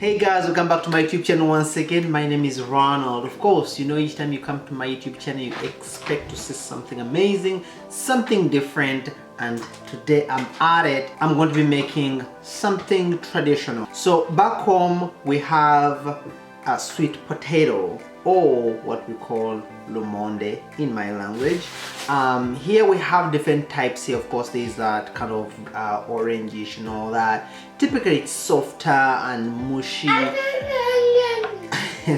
Hey guys, welcome back to my YouTube channel once again. My name is Ronald. Of course, you know, each time you come to my YouTube channel, you expect to see something amazing, something different, and today I'm at it. I'm going to be making something traditional. So back home, we have a sweet potato, or what we call lumonde in my language. Here we have different types here. Of course, there's that kind of orangish and all that. Typically it's softer and mushy.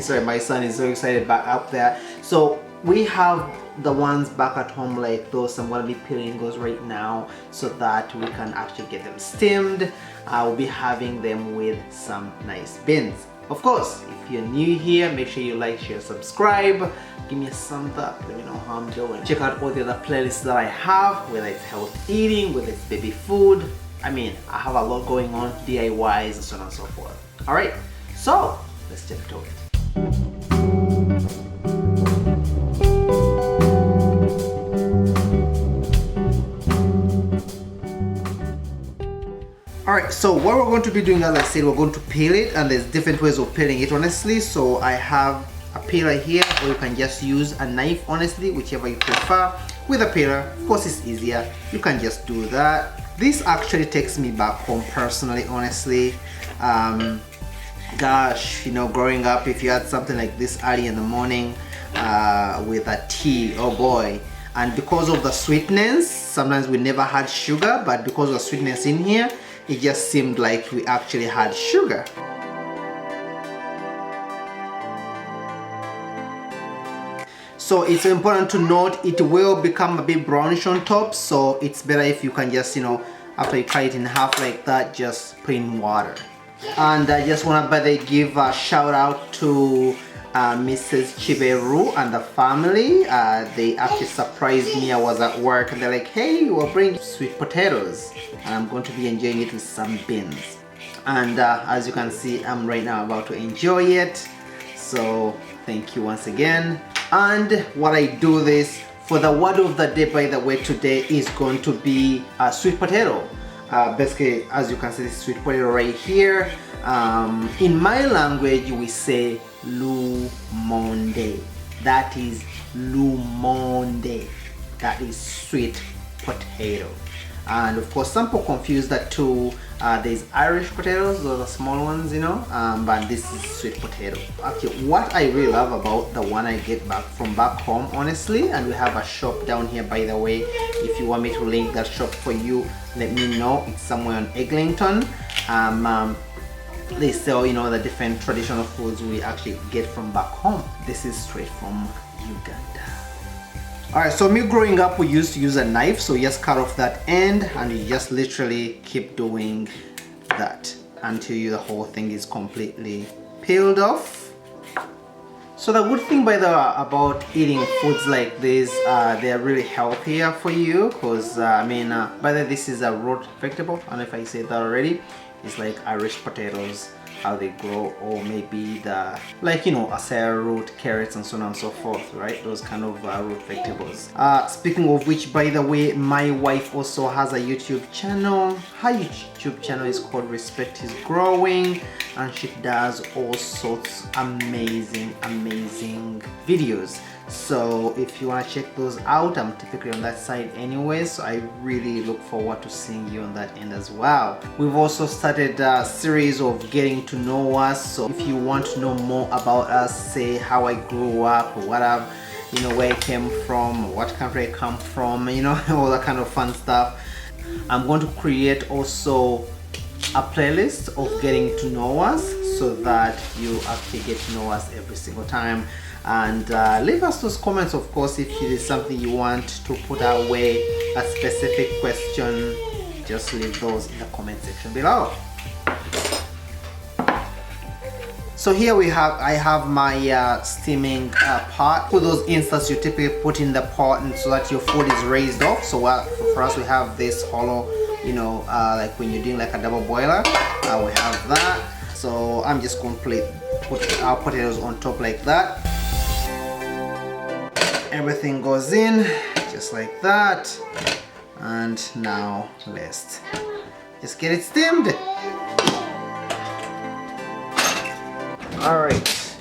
Sorry, my son is so excited back up there. So we have the ones back at home like those. I'm going to be peeling those right now so that we can actually get them steamed. I'll be having them with some nice beans. Of course, if you're new here, make sure you like, share, subscribe. Give me a thumbs up, let me know how I'm doing. Check out all the other playlists that I have, whether it's health eating, whether it's baby food. I mean, I have a lot going on, DIYs and so on and so forth. Alright, so let's jump to it. Alright, so what we're going to be doing, as I said, we're going to peel it, and there's different ways of peeling it, honestly. So I have a peeler here, or you can just use a knife, honestly, whichever you prefer. With a peeler, of course, it's easier. You can just do that. This actually takes me back home personally, honestly. Gosh, you know, growing up, if you had something like this early in the morning with a tea, oh boy. And because of the sweetness, sometimes we never had sugar, but because of the sweetness in here, it just seemed like we actually had sugar. So it's important to note it will become a bit brownish on top, so it's better if you can just, you know, after you cut it in half like that, just put in water. And I just want to give a shout out to Mrs. Chiveru and the family. They actually surprised me. I was at work and they're like, hey, we're bringing sweet potatoes and I'm going to be enjoying it with some beans. And as you can see, I'm right now about to enjoy it. So thank you once again. And what I do this for the word of the day, by the way, today is going to be a sweet potato. Basically, as you can see, this sweet potato right here. In my language, we say lumonde. That is lumonde. That is sweet potato. And of course, some people confuse that too. There's Irish potatoes, those are small ones, you know, but this is sweet potato. Actually, what I really love about the one I get back from back home, honestly, and we have a shop down here, by the way. If you want me to link that shop for you, let me know. It's somewhere on Eglinton. They sell, you know, the different traditional foods we actually get from back home. This is straight from Uganda. Alright, so me growing up, we used to use a knife, so you just cut off that end and you just literally keep doing that until the whole thing is completely peeled off. So the good thing about eating foods like this, they're really healthier for you, because I mean, by the way, this is a root vegetable. I don't know if I said that already. It's like Irish potatoes, how they grow, or maybe the, like, you know, acai root, carrots and so on and so forth, right? Those kind of root vegetables. Speaking of which, by the way, my wife also has a YouTube channel. Her YouTube channel is called Respect is Growing, and she does all sorts amazing videos. So if you want to check those out, I'm typically on that side anyway, so I really look forward to seeing you on that end as well. We've also started a series of getting to know us, so if you want to know more about us, say how I grew up, what I've, you know, where I came from, what country I come from, you know, all that kind of fun stuff. I'm going to create also a playlist of getting to know us, so that you actually get to know us every single time. And leave us those comments, of course, if it is something you want to put our way, a specific question, just leave those in the comment section below. So here I have my steaming pot. For those instances, you typically put in the pot and so that your food is raised off. So for us, we have this hollow, you know, like when you're doing like a double boiler, we have that. So I'm just going to put our potatoes on top like that. Everything goes in just like that, and now let's just get it steamed. Alright,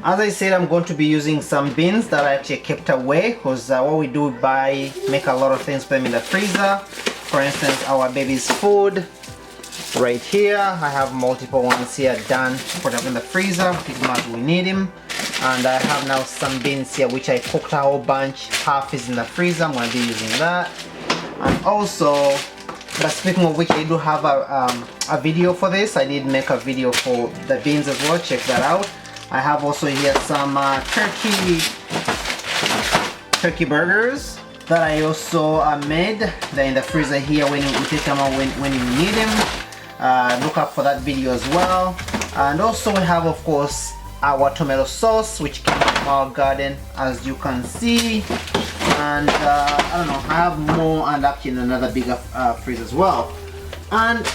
as I said, I'm going to be using some beans that I actually kept away, because what we do make a lot of things for them in the freezer. For instance, our baby's food right here, I have multiple ones here done, put them in the freezer pretty much we need them. And I have now some beans here which I cooked a whole bunch. Half is in the freezer, I'm going to be using that. And also, but speaking of which, I do have a video for this. I did make a video for the beans as well, check that out. I have also here some turkey burgers that I also made. They're in the freezer here when you take them out when you need them. Look up for that video as well. And also we have, of course, our tomato sauce, which came from our garden, as you can see. And I don't know, I have more and actually in another bigger freeze as well. And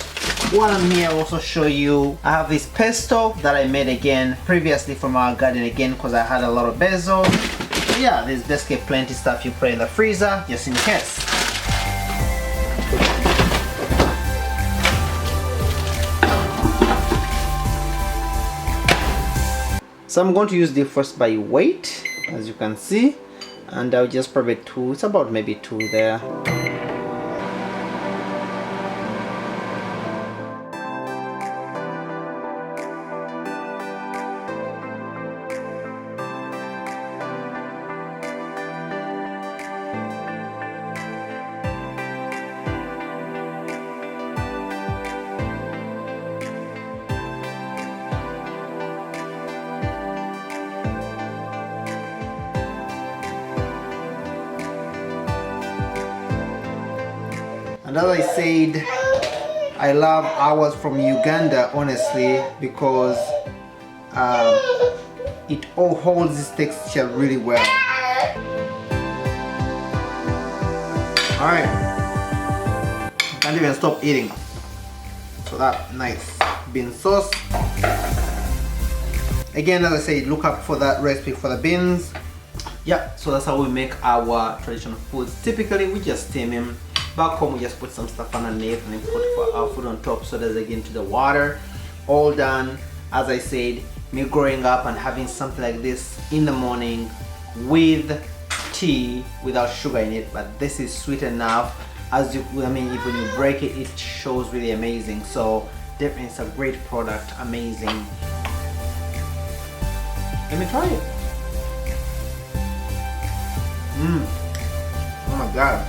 while I'm here, I'll also show you, I have this pesto that I made again previously from our garden again, because I had a lot of basil. So yeah, there's basically plenty stuff you put in the freezer just in case. So I'm going to use the first by weight, as you can see, and I'll just probably two, it's about maybe two there. And as I said, I love ours from Uganda, honestly, because it all holds this texture really well. Alright, can't even stop eating. So that nice bean sauce. Again, as I said, look up for that recipe for the beans. Yeah, so that's how we make our traditional foods. Typically, we just steam them. Back home, we just put some stuff underneath and then put our food on top so that they get into the water. All done. As I said, me growing up and having something like this in the morning with tea without sugar in it, but this is sweet enough. As you, I mean, if when you break it, it shows really amazing. So definitely, it's a great product. Amazing. Let me try it. Oh my god.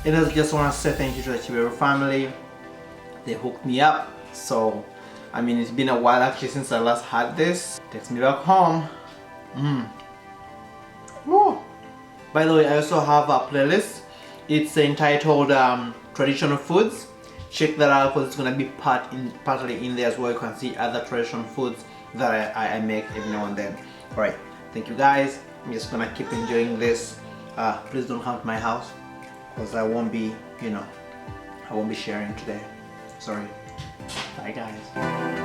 And I just want to say thank you to the Chibero family. They hooked me up. So, I mean, it's been a while actually since I last had this. Takes me back home. Woo. By the way, I also have a playlist. It's entitled Traditional Foods. Check that out because it's going to be partly in there as well. You can see other traditional foods that I make every now and then. Alright, thank you guys. I'm just going to keep enjoying this. Please don't come to my house, because I won't be, I won't be sharing today. Sorry. Bye guys.